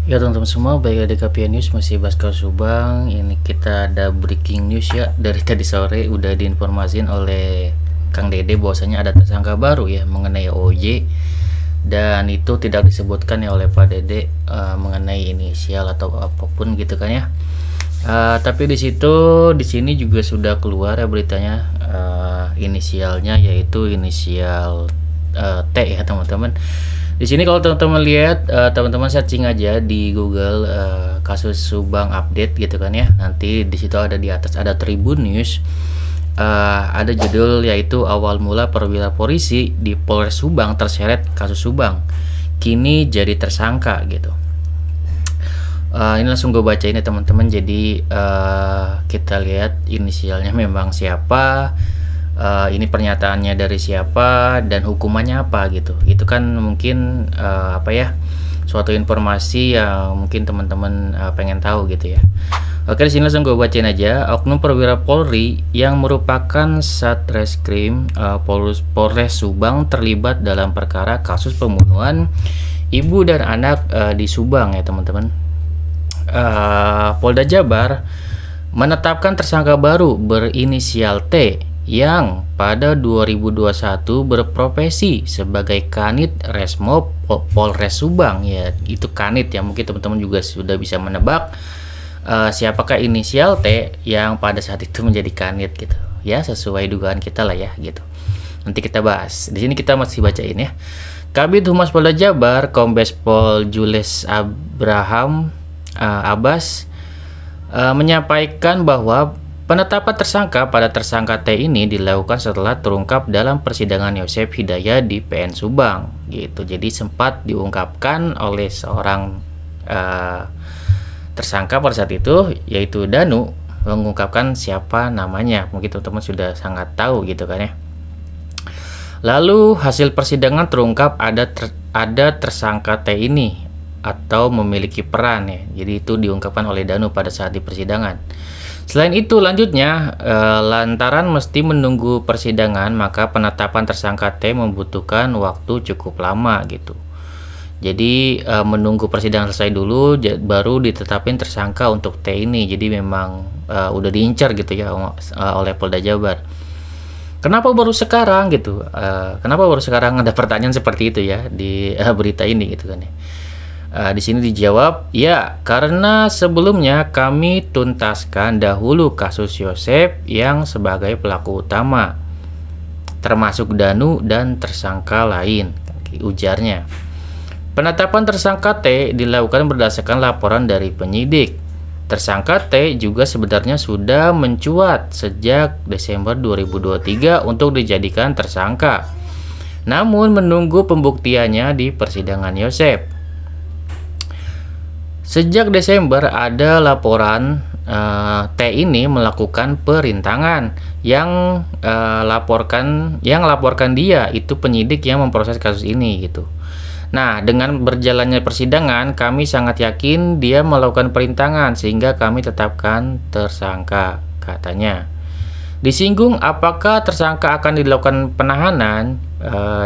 Ya teman-teman semua, baik ada KPN News, masih Baskar Subang. Ini kita ada breaking news ya. Dari tadi sore udah diinformasiin oleh Kang Dede bahwasanya ada tersangka baru ya mengenai OJ. Dan itu tidak disebutkan ya oleh Pak Dede mengenai inisial atau apapun gitu kan ya. Tapi di sini juga sudah keluar ya beritanya, inisialnya yaitu inisial T ya teman-teman. Di sini kalau teman-teman lihat, teman-teman searching aja di Google kasus Subang update gitu kan ya. Nanti di situ ada di atas ada Tribun News. Ada judul yaitu awal mula perwira polisi di Polres Subang terseret kasus Subang, kini jadi tersangka gitu. Ini langsung gue bacain ya teman-teman. Jadi kita lihat inisialnya memang siapa, ini pernyataannya dari siapa, dan hukumannya apa gitu. Itu kan mungkin suatu informasi yang mungkin teman-teman pengen tahu gitu ya. Oke, di sini langsung gue bacain aja. Oknum perwira Polri yang merupakan Satreskrim Polres Subang terlibat dalam perkara kasus pembunuhan ibu dan anak di Subang ya teman-teman. Polda Jabar menetapkan tersangka baru berinisial T yang pada 2021 berprofesi sebagai Kanit Resmob Polres Subang ya. Itu Kanit ya, mungkin teman-teman juga sudah bisa menebak siapakah inisial T yang pada saat itu menjadi Kanit gitu ya, sesuai dugaan kita lah ya gitu. Nanti kita bahas. Di sini kita masih bacain ya. Kabid Humas Polda Jabar Kombes Pol Jules Abbas menyampaikan bahwa penetapan tersangka pada tersangka T ini dilakukan setelah terungkap dalam persidangan Yosef Hidayat di PN Subang gitu. Jadi sempat diungkapkan oleh seorang tersangka pada saat itu, yaitu Danu, mengungkapkan siapa namanya. Mungkin teman-teman sudah sangat tahu gitu kan ya. Lalu hasil persidangan terungkap ada tersangka T ini atau memiliki peran ya. Jadi itu diungkapkan oleh Danu pada saat di persidangan. Selain itu lanjutnya, lantaran mesti menunggu persidangan, maka penetapan tersangka T membutuhkan waktu cukup lama gitu. Jadi menunggu persidangan selesai dulu baru ditetapin tersangka untuk T ini. Jadi memang udah diincar gitu ya oleh Polda Jabar. Kenapa baru sekarang gitu? Kenapa baru sekarang, ada pertanyaan seperti itu ya di berita ini gitu kan ya. Di sini dijawab, ya karena sebelumnya kami tuntaskan dahulu kasus Yosef yang sebagai pelaku utama, termasuk Danu dan tersangka lain, ujarnya. Penetapan tersangka T dilakukan berdasarkan laporan dari penyidik. Tersangka T juga sebenarnya sudah mencuat sejak Desember 2023 untuk dijadikan tersangka, namun menunggu pembuktiannya di persidangan Yosef. Sejak Desember ada laporan T ini melakukan perintangan yang laporkan dia itu penyidik yang memproses kasus ini gitu. Nah, dengan berjalannya persidangan kami sangat yakin dia melakukan perintangan sehingga kami tetapkan tersangka, katanya. Disinggung apakah tersangka akan dilakukan penahanan,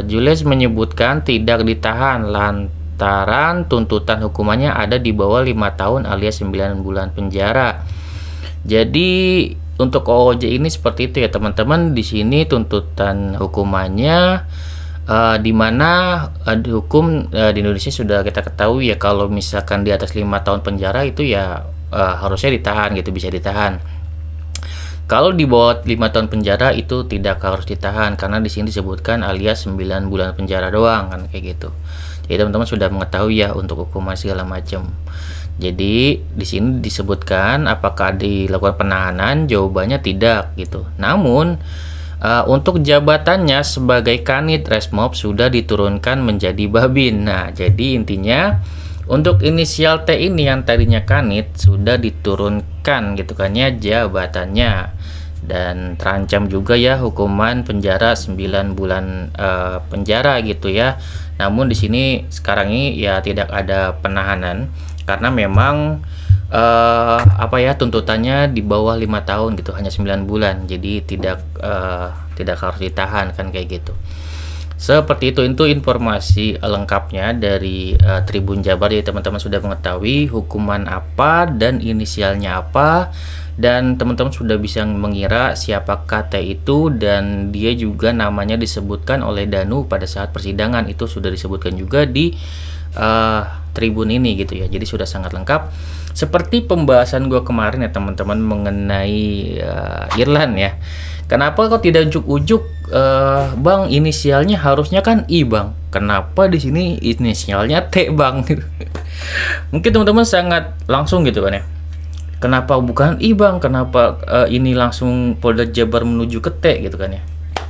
Jules menyebutkan tidak ditahan lantaran tuntutan hukumannya ada di bawah 5 tahun alias 9 bulan penjara. Jadi untuk OJ ini seperti itu ya teman-teman. Di sini tuntutan hukumannya di mana hukum di Indonesia sudah kita ketahui ya, kalau misalkan di atas 5 tahun penjara itu ya harusnya ditahan gitu, bisa ditahan. Kalau di bawah 5 tahun penjara itu tidak harus ditahan, karena di sini disebutkan alias 9 bulan penjara doang kan kayak gitu. Jadi teman-teman sudah mengetahui ya untuk hukuman segala macam. Jadi di sini disebutkan apakah dilakukan penahanan, jawabannya tidak gitu. Namun untuk jabatannya sebagai Kanit Resmob sudah diturunkan menjadi Babin. Nah, jadi intinya untuk inisial T ini yang tadinya Kanit sudah diturunkan gitu kan ya jabatannya, dan terancam juga ya hukuman penjara 9 bulan penjara gitu ya. Namun di sini sekarang ini ya tidak ada penahanan karena memang tuntutannya di bawah 5 tahun gitu, hanya 9 bulan. Jadi tidak harus ditahan kan kayak gitu. Seperti itu informasi lengkapnya dari Tribun Jabar. Ya teman-teman sudah mengetahui hukuman apa dan inisialnya apa, dan teman-teman sudah bisa mengira siapakah T itu, dan dia juga namanya disebutkan oleh Danu pada saat persidangan, itu sudah disebutkan juga di Tribun ini gitu ya. Jadi sudah sangat lengkap. Seperti pembahasan gue kemarin ya teman-teman mengenai Irlan ya. Kenapa kok tidak ujuk-ujuk Bang, inisialnya harusnya kan I Bang. Kenapa di sini inisialnya T Bang? Mungkin teman-teman sangat langsung gitu kan ya. Kenapa bukan I Bang? Kenapa ini langsung Polda Jabar menuju ke T gitu kan ya.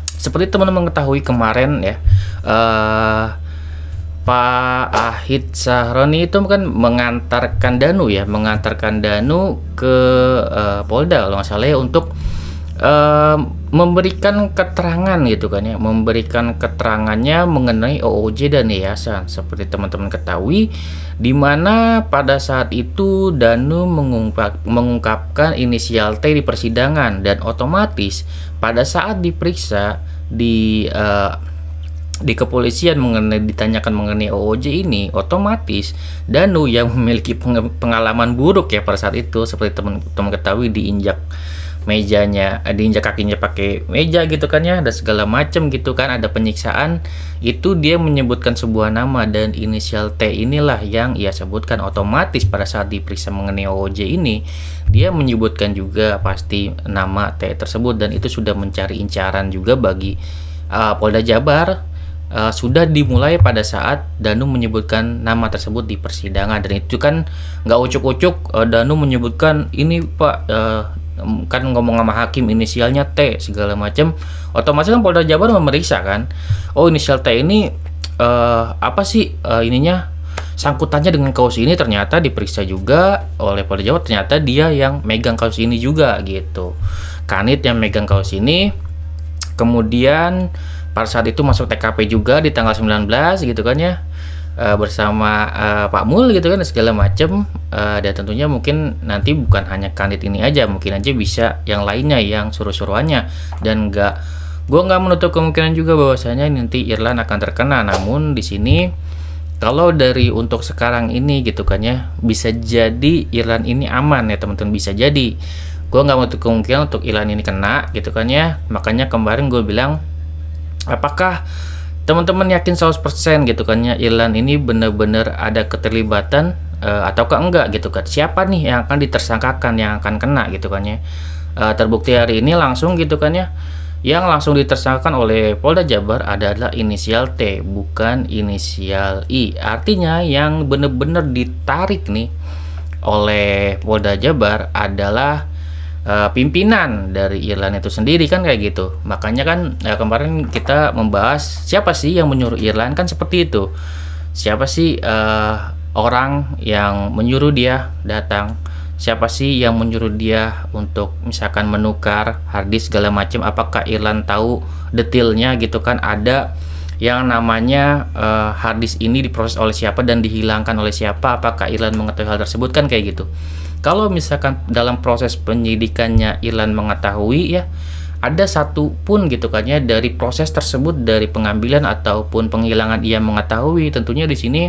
Seperti teman-teman mengetahui kemarin ya, Pak Ahid Sahroni itu kan mengantarkan Danu ke Polda kalau nggak salah ya, untuk memberikan keterangan gitu kan ya, memberikan keterangannya mengenai OOJ dan yayasan. Seperti teman-teman ketahui, di mana pada saat itu Danu mengungkapkan inisial T di persidangan, dan otomatis pada saat diperiksa di kepolisian ditanyakan mengenai OOJ ini, otomatis Danu yang memiliki pengalaman buruk ya pada saat itu, seperti teman-teman ketahui, diinjak mejanya, diinjak kakinya pakai meja gitu kan ya, dan segala macam gitu kan, ada penyiksaan. Itu dia menyebutkan sebuah nama, dan inisial T inilah yang ia sebutkan. Otomatis pada saat diperiksa mengenai OOJ ini, dia menyebutkan juga pasti nama T tersebut, dan itu sudah mencari incaran juga bagi Polda Jabar. Sudah dimulai pada saat Danu menyebutkan nama tersebut di persidangan, dan itu kan nggak ucuk-ucuk Danu menyebutkan ini Pak, kan ngomong sama hakim inisialnya T segala macam. Otomatis kan Polda Jabar memeriksa kan, oh inisial T ini apa sih ininya, sangkutannya dengan kasus ini. Ternyata diperiksa juga oleh Polda Jabar, ternyata dia yang megang kasus ini juga gitu, Kanit yang megang kasus ini. Kemudian pada saat itu masuk TKP juga di tanggal 19 gitu kan ya, bersama Pak Mul gitu kan, segala macem. Dan tentunya mungkin nanti bukan hanya Kanit ini aja, mungkin aja bisa yang lainnya yang suruh-suruhannya. Dan gue nggak menutup kemungkinan juga bahwasanya nanti Irlan akan terkena. Namun di sini kalau dari untuk sekarang ini gitu kan ya, bisa jadi Irlan ini aman ya teman-teman, bisa jadi. Gue nggak menutup kemungkinan untuk Irlan ini kena gitu kan ya. Makanya kemarin gue bilang, apakah teman-teman yakin 100% gitu kan ya, Irlan ini benar-benar ada keterlibatan ataukah enggak gitu kan? Siapa nih yang akan ditersangkakan, yang akan kena gitu kan ya? Terbukti hari ini langsung gitu kan ya, yang langsung ditersangkakan oleh Polda Jabar adalah inisial T, bukan inisial I. Artinya yang benar-benar ditarik nih oleh Polda Jabar adalah pimpinan dari Irlan itu sendiri kan, kayak gitu. Makanya kan kemarin kita membahas siapa sih yang menyuruh Irlan, kan seperti itu. Siapa sih orang yang menyuruh dia datang, siapa sih yang menyuruh dia untuk misalkan menukar harddisk segala macam. Apakah Irlan tahu detailnya gitu kan, ada yang namanya harddisk ini diproses oleh siapa dan dihilangkan oleh siapa, apakah Irlan mengetahui hal tersebut kan, kayak gitu. Kalau misalkan dalam proses penyidikannya Irlan mengetahui ya, ada satu pun gitu kan ya dari proses tersebut, dari pengambilan ataupun penghilangan ia mengetahui, tentunya di sini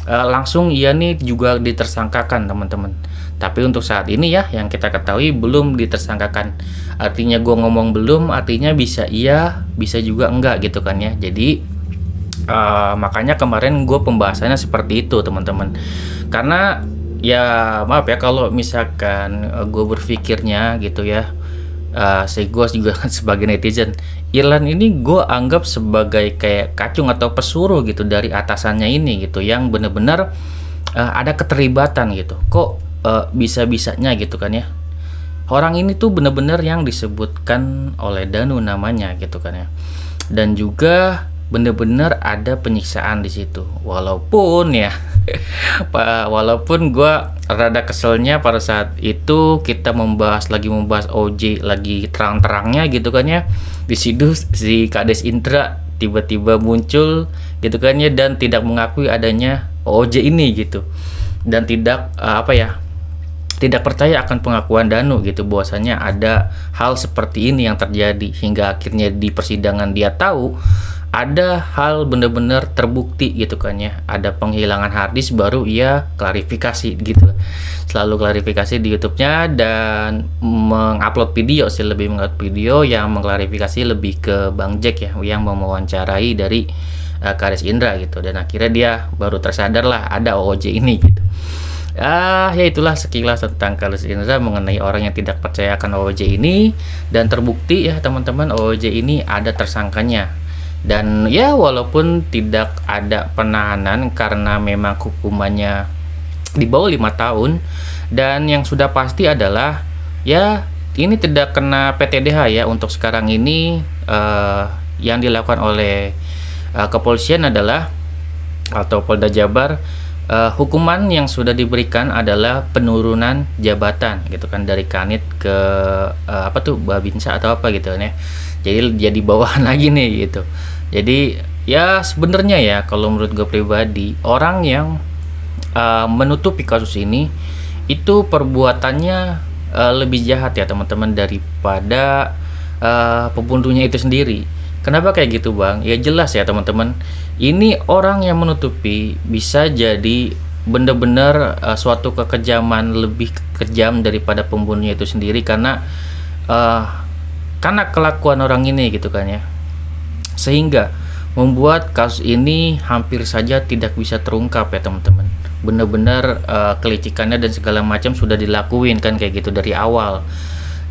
langsung ia nih juga ditersangkakan teman-teman. Tapi untuk saat ini ya yang kita ketahui belum ditersangkakan. Artinya gue ngomong belum, artinya bisa iya, bisa juga enggak gitu kan ya. Jadi makanya kemarin gue pembahasannya seperti itu teman-teman. Karena ya maaf ya kalau misalkan gue berpikirnya gitu ya, gue juga kan sebagai netizen, Irlan ini gue anggap sebagai kayak kacung atau pesuruh gitu dari atasannya ini gitu, yang bener-bener ada keterlibatan gitu. Kok bisa-bisanya gitu kan ya, orang ini tuh bener-bener yang disebutkan oleh Danu namanya gitu kan ya, dan juga bener-bener ada penyiksaan di situ. Walaupun ya walaupun gue rada keselnya pada saat itu kita membahas OJ lagi terang-terangnya gitu kan ya, di situ si Kades Indra tiba-tiba muncul gitu kan ya, dan tidak mengakui adanya OJ ini gitu, dan tidak tidak percaya akan pengakuan Danu gitu, bahwasanya ada hal seperti ini yang terjadi, hingga akhirnya di persidangan dia tahu ada hal bener-bener terbukti gitu kan ya, ada penghilangan harddisk baru ia klarifikasi gitu, selalu klarifikasi di YouTube-nya dan mengupload video sih, lebih mengupload video yang mengklarifikasi lebih ke Bang Jack ya, yang mewawancarai dari Karis Indra gitu, dan akhirnya dia baru tersadar lah ada OOJ ini gitu. Ya itulah sekilas tentang Karis Indra mengenai orang yang tidak percaya akan OOJ ini, dan terbukti ya teman-teman, OOJ ini ada tersangkanya. Dan ya walaupun tidak ada penahanan karena memang hukumannya di bawah 5 tahun, dan yang sudah pasti adalah ya ini tidak kena PTDH ya untuk sekarang ini. Yang dilakukan oleh kepolisian adalah atau Polda Jabar, hukuman yang sudah diberikan adalah penurunan jabatan gitu kan, dari Kanit ke apa tuh Babinsa atau apa gitu ya, jadi bawahan lagi nih gitu. Jadi ya sebenarnya ya kalau menurut gue pribadi, orang yang menutupi kasus ini itu perbuatannya lebih jahat ya teman-teman daripada pembunuhnya itu sendiri. Kenapa kayak gitu Bang? Ya jelas ya teman-teman, ini orang yang menutupi bisa jadi bener-bener suatu kekejaman lebih kejam daripada pembunuhnya itu sendiri, karena kelakuan orang ini gitu kan ya, sehingga membuat kasus ini hampir saja tidak bisa terungkap ya teman-teman. Bener-bener kelicikannya dan segala macam sudah dilakuin kan kayak gitu dari awal.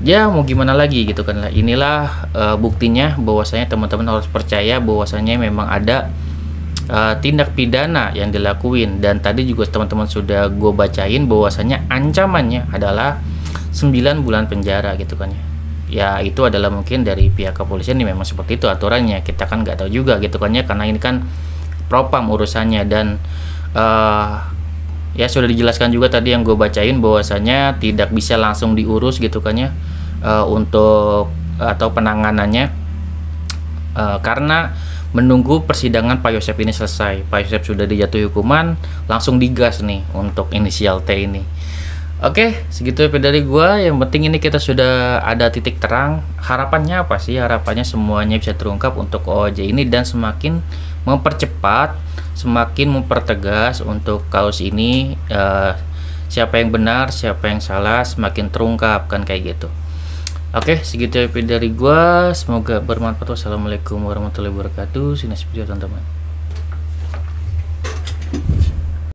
Ya mau gimana lagi gitu kan lah. Inilah buktinya bahwasanya teman-teman harus percaya bahwasanya memang ada tindak pidana yang dilakuin. Dan tadi juga teman-teman sudah gue bacain bahwasanya ancamannya adalah 9 bulan penjara gitu kan ya. Ya itu adalah mungkin dari pihak kepolisian ini memang seperti itu aturannya, kita kan nggak tahu juga gitu kan ya, karena ini kan propam urusannya. Dan ya sudah dijelaskan juga tadi yang gue bacain bahwasanya tidak bisa langsung diurus gitu kan ya, untuk atau penanganannya karena menunggu persidangan Pak Yosep ini selesai. Pak Yosep sudah dijatuhi hukuman, langsung digas nih untuk inisial T ini. Oke, segitu dari gua. Yang penting ini kita sudah ada titik terang. Harapannya apa sih? Harapannya semuanya bisa terungkap untuk OOJ ini dan semakin mempercepat, semakin mempertegas untuk kasus ini. Siapa yang benar, siapa yang salah, semakin terungkap kan kayak gitu. Oke, segitu dari gua. Semoga bermanfaat. Wassalamualaikum warahmatullahi wabarakatuh. Sini video teman-teman.